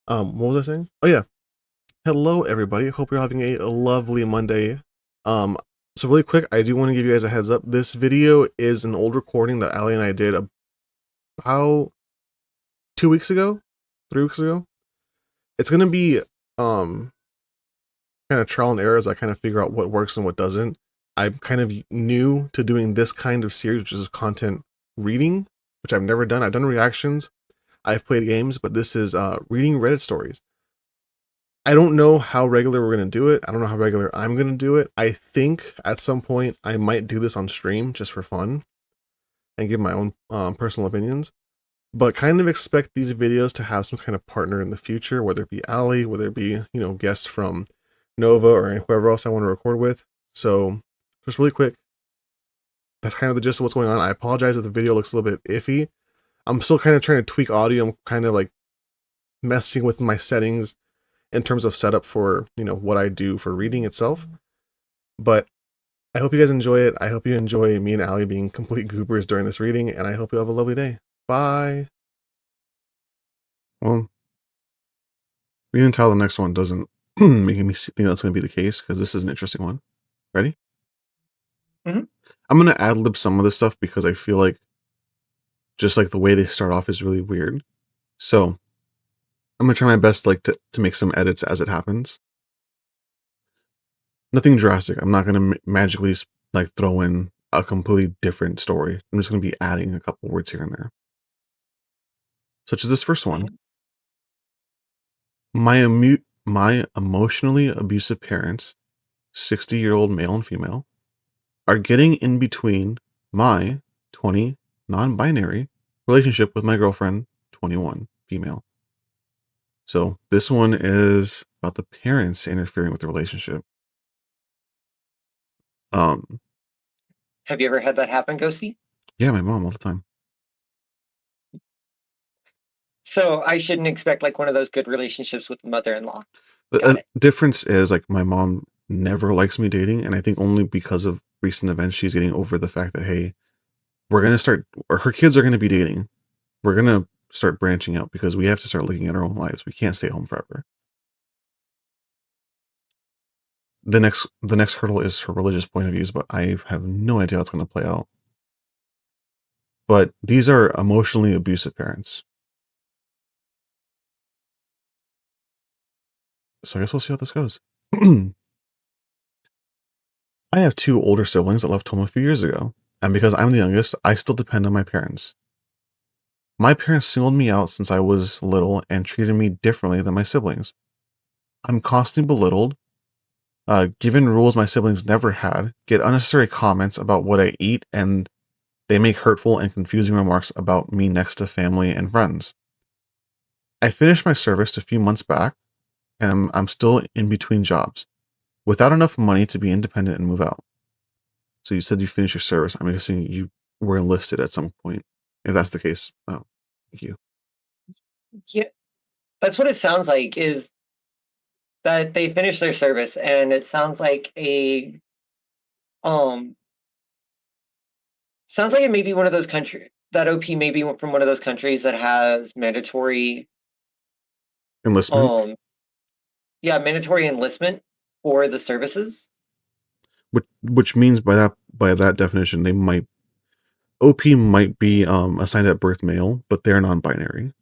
What was I saying? Oh yeah. Hello everybody. Hope you're having a lovely Monday. Um, so really quick, I do want to give you guys a heads up. This video is an old recording that Allie and I did about 2 weeks ago, 3 weeks ago. It's gonna be um kind of trial and error as I kind of figure out what works and what doesn't. I'm kind of new to doing this kind of series, which is content reading, which I've never done. I've done reactions, I've played games, but this is reading Reddit stories. I don't know how regular we're going to do it. I don't know how regular I'm going to do it. I think at some point I might do this on stream just for fun and give my own personal opinions. But kind of expect these videos to have some kind of partner in the future, whether it be Allie, whether it be, guests from Nova or whoever else I want to record with. So just really quick, that's kind of the gist of what's going on. I apologize if the video looks a little bit iffy. I'm still kind of trying to tweak audio. I'm kind of like messing with my settings in terms of setup for, what I do for reading itself. But I hope you guys enjoy it. I hope you enjoy me and Allie being complete goobers during this reading, and I hope you have a lovely day. Bye. Well, we can tell the next one doesn't make me think that's going to be the case, because this is an interesting one. Ready? Mhm. I'm going to ad-lib some of this stuff because I feel like just like the way they start off is really weird. So I'm going to try my best to make some edits as it happens. Nothing drastic. I'm not going to magically throw in a completely different story. I'm just going to be adding a couple words here and there. Such as this first one. My emotionally abusive parents, 60-year-old male and female, are getting in between my 20 non-binary relationship with my girlfriend, 21 female. So this one is about the parents interfering with the relationship. Have you ever had that happen, Ghosty? Yeah, my mom all the time. So I shouldn't expect like one of those good relationships with the mother-in-law. The Got it. difference is my mom never likes me dating, and I think only because of recent events she's getting over the fact that, hey, we're gonna start, or her kids are gonna be dating. We're gonna start branching out because we have to start looking at our own lives. We can't stay home forever. The next hurdle is her religious point of views, but I have no idea how it's gonna play out. But these are emotionally abusive parents. So I guess we'll see how this goes. I have two older siblings that left home a few years ago, and because I'm the youngest, I still depend on my parents. My parents singled me out since I was little and treated me differently than my siblings. I'm constantly belittled, given rules my siblings never had, get unnecessary comments about what I eat, and they make hurtful and confusing remarks about me next to family and friends. I finished my service a few months back, and I'm still in between jobs, without enough money to be independent and move out. So you said you finished your service. I'm guessing you were enlisted at some point. If that's the case, oh, thank you. Yeah, that's what it sounds like, is that they finished their service, and it sounds like um it may be one of those country that OP may be from one of those countries that has mandatory Enlistment, um yeah, mandatory enlistment for the services. which means by that definition, they might OP might be assigned at birth male, but they're non-binary,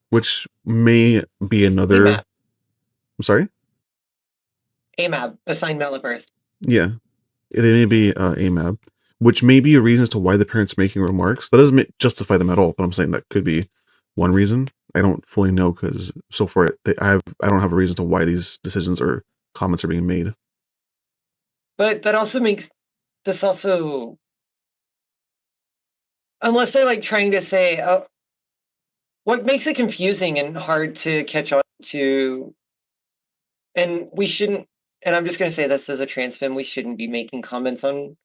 which may be another. AMAB. I'm sorry. AMAB, assigned male at birth. Yeah, they may be AMAB, which may be a reason as to why the parents making remarks. That doesn't justify them at all, but I'm saying that could be one reason. I don't fully know because so far I don't have a reason to why these decisions or comments are being made. But that also makes this also, unless they're like trying to say, oh, what makes it confusing and hard to catch on to, and we shouldn't, and I'm just going to say this as a trans femme, we shouldn't be making comments on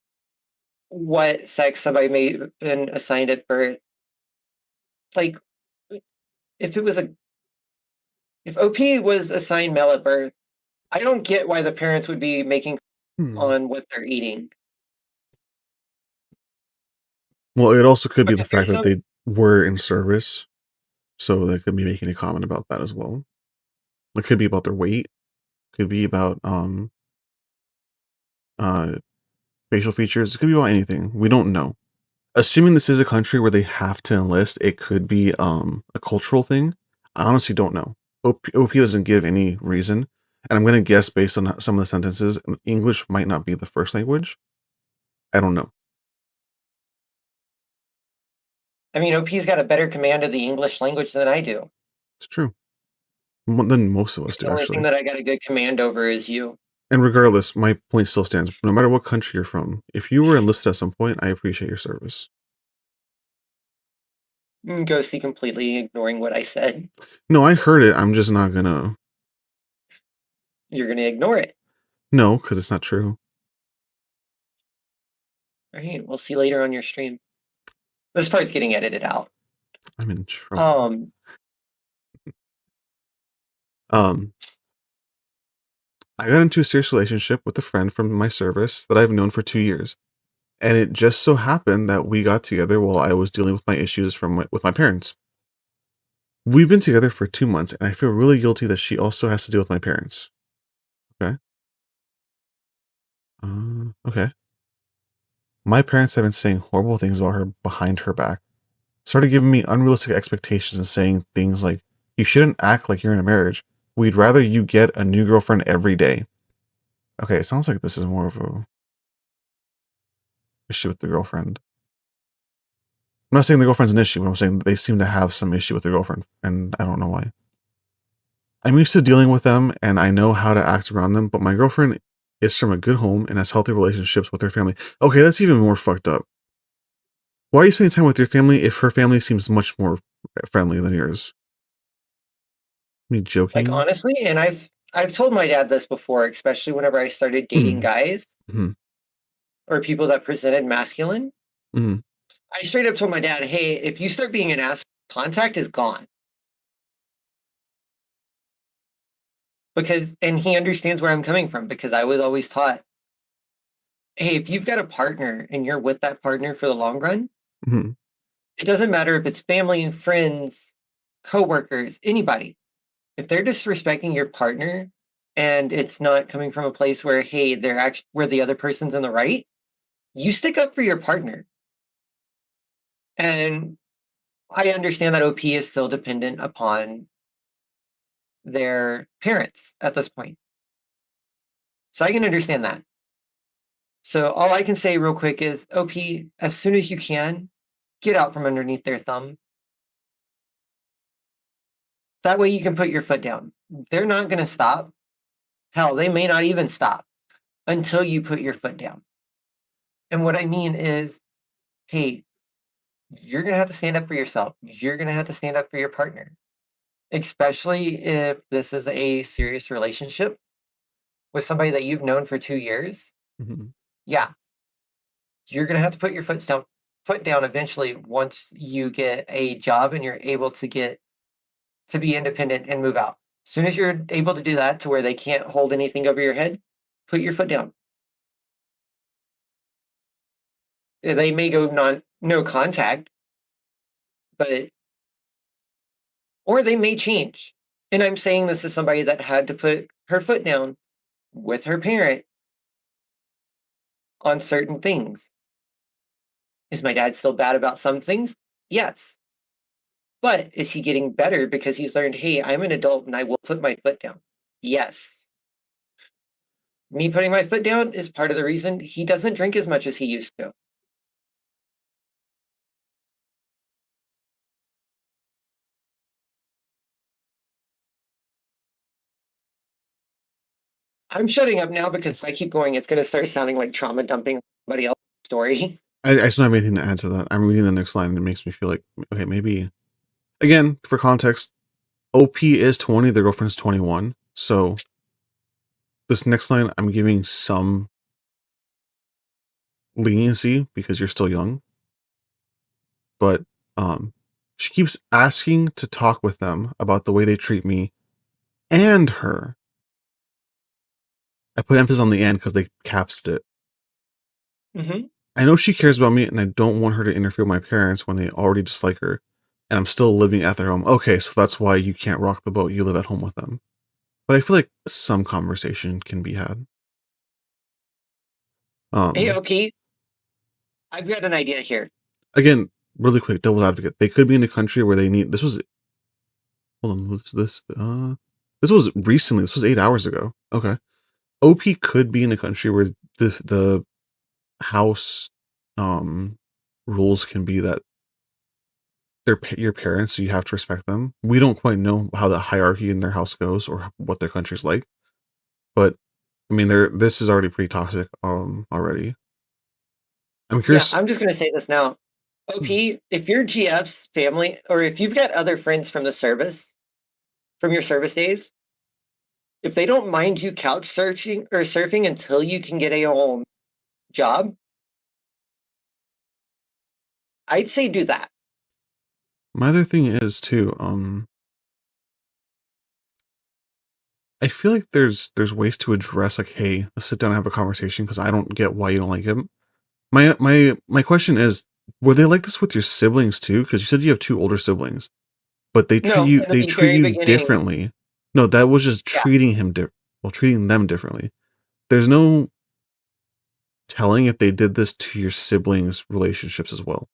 what sex somebody may have been assigned at birth. Like, if it was a, if OP was assigned male at birth, I don't get why the parents would be making Hmm. on what they're eating. Well, it also could be the Because fact there's that some they were in service, so they could be making a comment about that as well. It could be about their weight, could be about uh facial features, it could be about anything. We don't know. Assuming this is a country where they have to enlist, it could be a cultural thing. I honestly don't know. OP doesn't give any reason, and I'm gonna guess based on some of the sentences, English might not be the first language. I don't know. I mean, OP's got a better command of the English language than I do. It's true. Than most of us The do, only thing actually. that I got a good command over is you. And regardless, my point still stands. No matter what country you're from, if you were enlisted at some point, I appreciate your service. Ghosty completely ignoring what I said. No, I heard it. I'm just not gonna. You're gonna ignore it. No, because it's not true. All right, we'll see later on your stream. This part's getting edited out. I'm in trouble. Um, Um, I got into a serious relationship with a friend from my service that I've known for 2 years. And it just so happened that we got together while I was dealing with my issues with my parents. We've been together for 2 months, and I feel really guilty that she also has to deal with my parents. Okay. Okay. My parents have been saying horrible things about her behind her back. Started giving me unrealistic expectations and saying things like, "You shouldn't act like you're in a marriage. We'd rather you get a new girlfriend every day." Okay, it sounds like this is more of a issue with the girlfriend. I'm not saying the girlfriend's an issue, but I'm saying they seem to have some issue with their girlfriend, and I don't know why. I'm used to dealing with them, and I know how to act around them, but my girlfriend is from a good home and has healthy relationships with her family. Okay, that's even more fucked up. Why are you spending time with your family if her family seems much more friendly than yours? Me like joking? honestly, and I've told my dad this before, especially whenever I started dating Mm, guys mhm, or people that presented masculine. mhm, I straight up told my dad, "Hey, if you start being an ass, contact is gone." Because and he understands where I'm coming from because I was always taught, "Hey, if you've got a partner and you're with that partner for the long run, mhm, it doesn't matter if it's family, friends, coworkers, anybody. If they're disrespecting your partner and it's not coming from a place where, hey, they're actually where the other person's in the right, you stick up for your partner." And I understand that OP is still dependent upon their parents at this point. So I can understand that. So all I can say real quick is OP, as soon as you can, get out from underneath their thumb. That way you can put your foot down. They're not going to stop. Hell, they may not even stop until you put your foot down. And what I mean is, hey, you're going to have to stand up for yourself. You're going to have to stand up for your partner, especially if this is a serious relationship with somebody that you've known for 2 years. mhm. Yeah, you're going to have to put your foot down eventually once you get a job and you're able to get to be independent and move out. As soon as you're able to do that to where they can't hold anything over your head, put your foot down. They may go no contact, but or they may change. And I'm saying this as somebody that had to put her foot down with her parent on certain things. Is my dad still bad about some things? Yes. But is he getting better because he's learned, hey, I'm an adult and I will put my foot down? Yes. Me putting my foot down is part of the reason he doesn't drink as much as he used to. I'm shutting up now because if I keep going, it's going to start sounding like trauma dumping somebody else's story. I just don't have anything to add to that. I'm reading the next line and it makes me feel like, okay, maybe. Again, for context, OP is 20, their girlfriend's 21. So this next line, I'm giving some leniency because you're still young. But she keeps asking to talk with them about the way they treat me and her. I put emphasis on the "and" because they capsed it. Mm-hmm. I know she cares about me, and I don't want her to interfere with my parents when they already dislike her, and I'm still living at their home. Okay, so that's why you can't rock the boat. You live at home with them. But I feel like some conversation can be had. Hey, Um, OP, I've got an idea here. Again, really quick, devil's advocate. They could be in a country where they need. This was. Hold on, what's this? This was recently. This was 8 hours ago. Okay, OP could be in a country where the house, um, rules can be that they're your parents, so you have to respect them. We don't quite know how the hierarchy in their house goes or what their country's like, but I mean, this is already pretty toxic. Already. I'm Yeah, curious. I'm just going to say this now. OP, if your GF's family, or if you've got other friends from the service, from your service days, if they don't mind you couch searching or surfing until you can get a home job, I'd say do that. My other thing is too. I feel like there's ways to address like, hey, let's sit down and have a conversation because I don't get why you don't like him. My question is, were they like this with your siblings too? Because you said you have two older siblings, but No, in they the treat very you beginning, differently. No, that was just yeah. treating them differently. There's no telling if they did this to your siblings' relationships as well,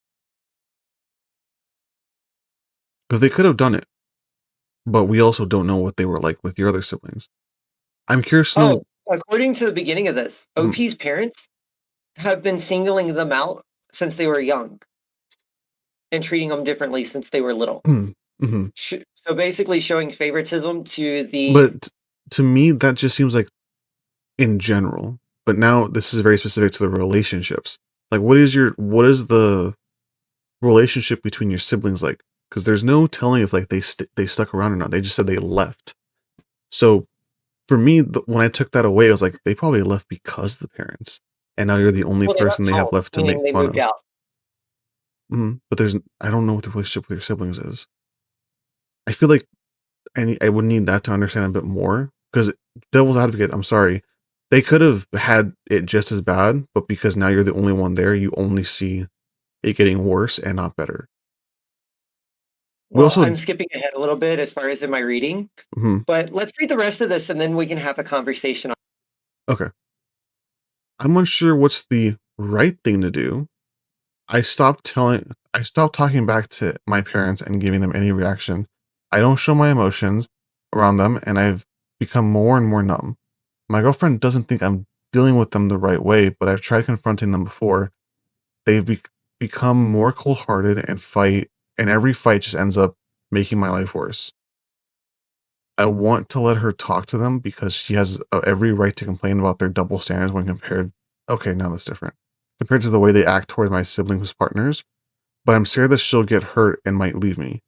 because they could have done it, but we also don't know what they were like with your other siblings. I'm curious to Oh, know. according to the beginning of this, Mm, OP's parents have been singling them out since they were young and treating them differently since they were little. mm, mhm. So basically showing favoritism to the But to me, that just seems like in general. But now this is very specific to the relationships. Like, what is the relationship between your siblings like? Because there's no telling if like they stuck around or not. They just said they left. So for me, when I took that away, I was like, they probably left because of the parents, and now you're the only well, they person left they have home, left to make meaning they fun moved of. out. But I don't know what the relationship with your siblings is. I feel like I would need that to understand a bit more because devil's advocate. I'm sorry, they could have had it just as bad, but because now you're the only one there, you only see it getting worse and not better. We Well, also. I'm skipping ahead a little bit as far as in my reading, Mhm, but let's read the rest of this and then we can have a conversation. okay, I'm unsure what's the right thing to do. I stopped talking back to my parents and giving them any reaction. I don't show my emotions around them, and I've become more and more numb. My girlfriend doesn't think I'm dealing with them the right way, but I've tried confronting them before. They've become more cold-hearted and fight, and every fight just ends up making my life worse. I want to let her talk to them because she has every right to complain about their double standards when compared. Okay, now that's different. Compared to the way they act toward my siblings' partners, but I'm scared that she'll get hurt and might leave me.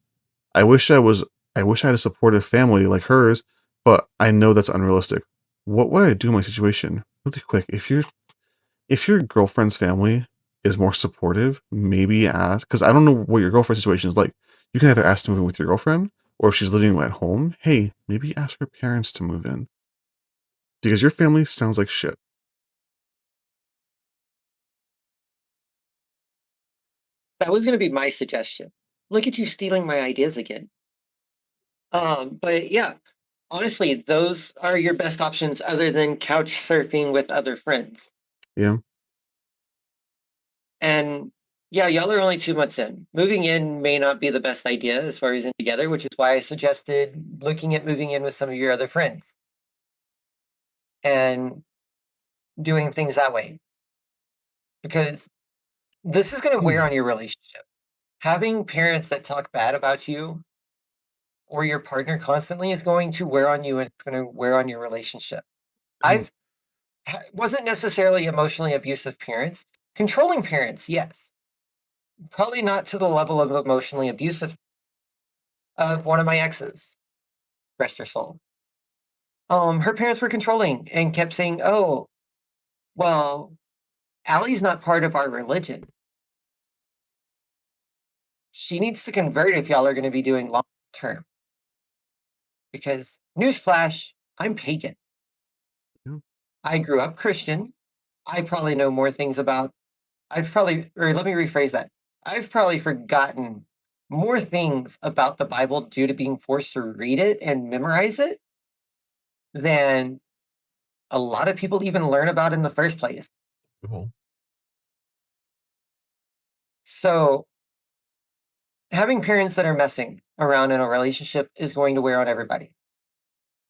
I wish I wish I had a supportive family like hers, but I know that's unrealistic. What would I do in my situation? Really quick, if your girlfriend's family is more supportive, maybe ask because I don't know what your girlfriend's situation is like. You can either ask to move in with your girlfriend, or if she's living at home, hey, maybe ask her parents to move in because your family sounds like shit. That was going to be my suggestion. Look at you stealing my ideas again. But yeah, honestly, those are your best options other than couch surfing with other friends. Yeah. And yeah, y'all are only 2 months in. Moving in may not be the best idea as far as in together, which is why I suggested looking at moving in with some of your other friends and doing things that way. Because this is going to wear on your relationship. Having parents that talk bad about you or your partner constantly is going to wear on you and it's going to wear on your relationship. Mm, I've wasn't necessarily emotionally abusive parents, controlling parents, yes. Probably not to the level of emotionally abusive of one of my exes, rest her soul. Her parents were controlling and kept saying, "Oh, well, Allie's not part of our religion. She needs to convert if y'all are going to be doing long term." Because newsflash, I'm pagan. yeah. I grew up Christian. I probably know more things about let me rephrase that. I've probably forgotten more things about the Bible due to being forced to read it and memorize it than a lot of people even learn about in the first place. Cool. So having parents that are messing around in a relationship is going to wear on everybody.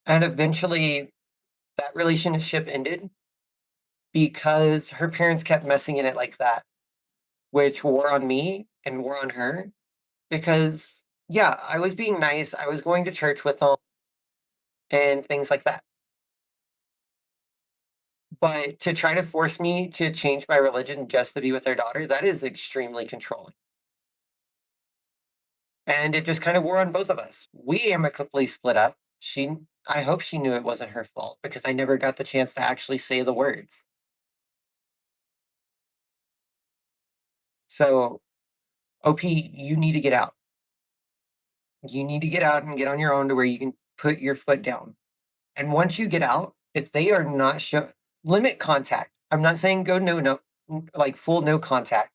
And eventually that relationship ended because her parents kept messing in it like that, which wore on me and wore on her because, yeah, I was being nice. I was going to church with them and things like that. But to try to force me to change my religion just to be with their daughter, that is extremely controlling. And it just kind of wore on both of us. We amicably split up. I hope she knew it wasn't her fault because I never got the chance to actually say the words. So, OP, you need to get out. You need to get out and get on your own to where you can put your foot down. And once you get out, if they are not limit contact. I'm not saying go no, like full no contact.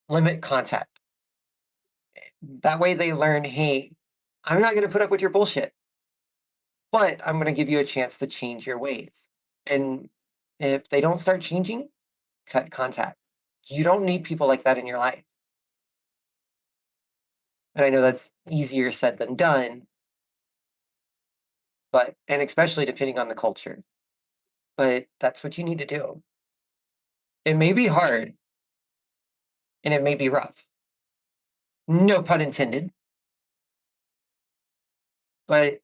Limit contact. That way they learn, hey, I'm not going to put up with your bullshit, but I'm going to give you a chance to change your ways. And if they don't start changing, cut contact. You don't need people like that in your life. And I know that's easier said than done, and especially depending on the culture, but that's what you need to do. It may be hard and it may be rough. No pun intended, but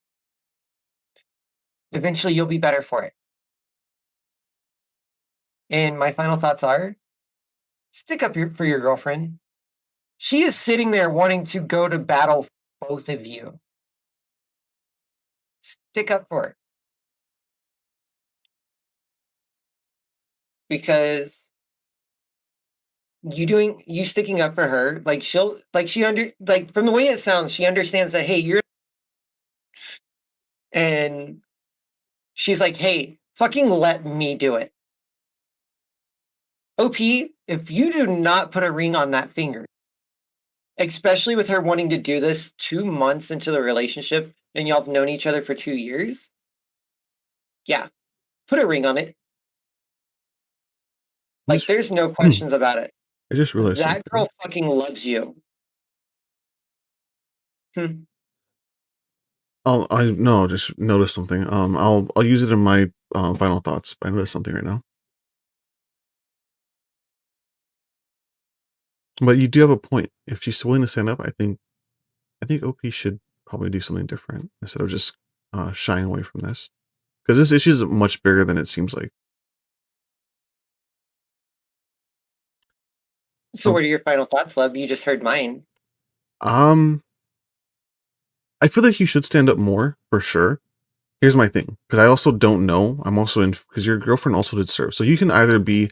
eventually you'll be better for it. And my final thoughts are stick up for your girlfriend. She is sitting there wanting to go to battle for both of you. Stick up for her. Because you sticking up for her, like from the way it sounds, she understands that, hey, and she's like, hey, fucking let me do it. OP, if you do not put a ring on that finger, especially with her wanting to do this 2 months into the relationship and y'all have known each other for 2 years, yeah, put a ring on it. Like, there's no questions about it. I just realized That something. girl fucking loves you. I no, just noticed something. I'll use it in my final thoughts. But I noticed something right now. But you do have a point. If she's willing to stand up, I think OP should probably do something different instead of just shying away from this because this issue is much bigger than it seems like. So, Um, what are your final thoughts, love? You just heard mine. um, I feel like you should stand up more for sure. Here's my thing, because I also don't know. I'm also in because your girlfriend also did serve, so you can either be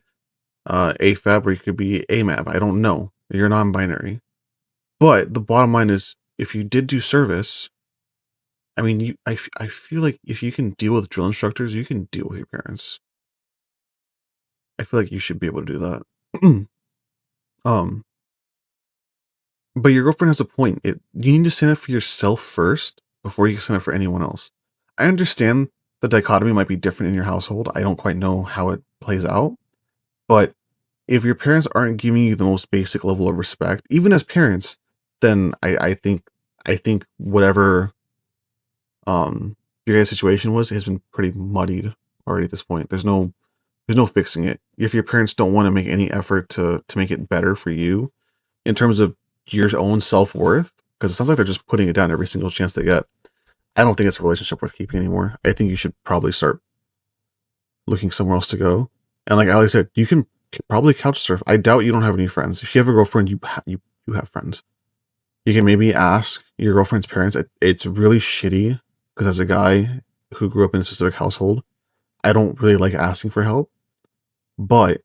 AFAB or you could be AMAB. I don't know. You're non-binary, but the bottom line is, if you did do service, I mean, I feel like if you can deal with drill instructors, you can deal with your parents. I feel like you should be able to do that. um, but your girlfriend has a point. You need to stand up for yourself first before you can stand up for anyone else. I understand the dichotomy might be different in your household. I don't quite know how it plays out, but if your parents aren't giving you the most basic level of respect, even as parents, then I think whatever your guys' situation was has been pretty muddied already at this point. There's no fixing it. If your parents don't want to make any effort to make it better for you in terms of your own self-worth, because it sounds like they're just putting it down every single chance they get. I don't think it's a relationship worth keeping anymore. I think you should probably start looking somewhere else to go. And like Ali said, you can probably couch surf. I doubt you don't have any friends. If you have a girlfriend, you have friends. You can maybe ask your girlfriend's parents. It's really shitty because as a guy who grew up in a specific household, I don't really like asking for help. But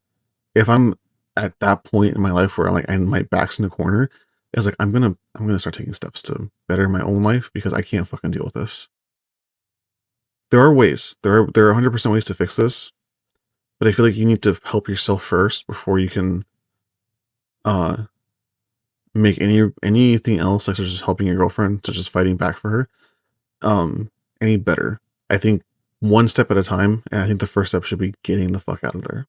if I'm at that point in my life where my back's in the corner, it's like I'm gonna start taking steps to better my own life because I can't fucking deal with this. There are ways. There are 100% ways to fix this. but I feel like you need to help yourself first before you can uh make anything else, like such as helping your girlfriend, such as fighting back for her, um, any better. I think one step at a time, and I think the first step should be getting the fuck out of there.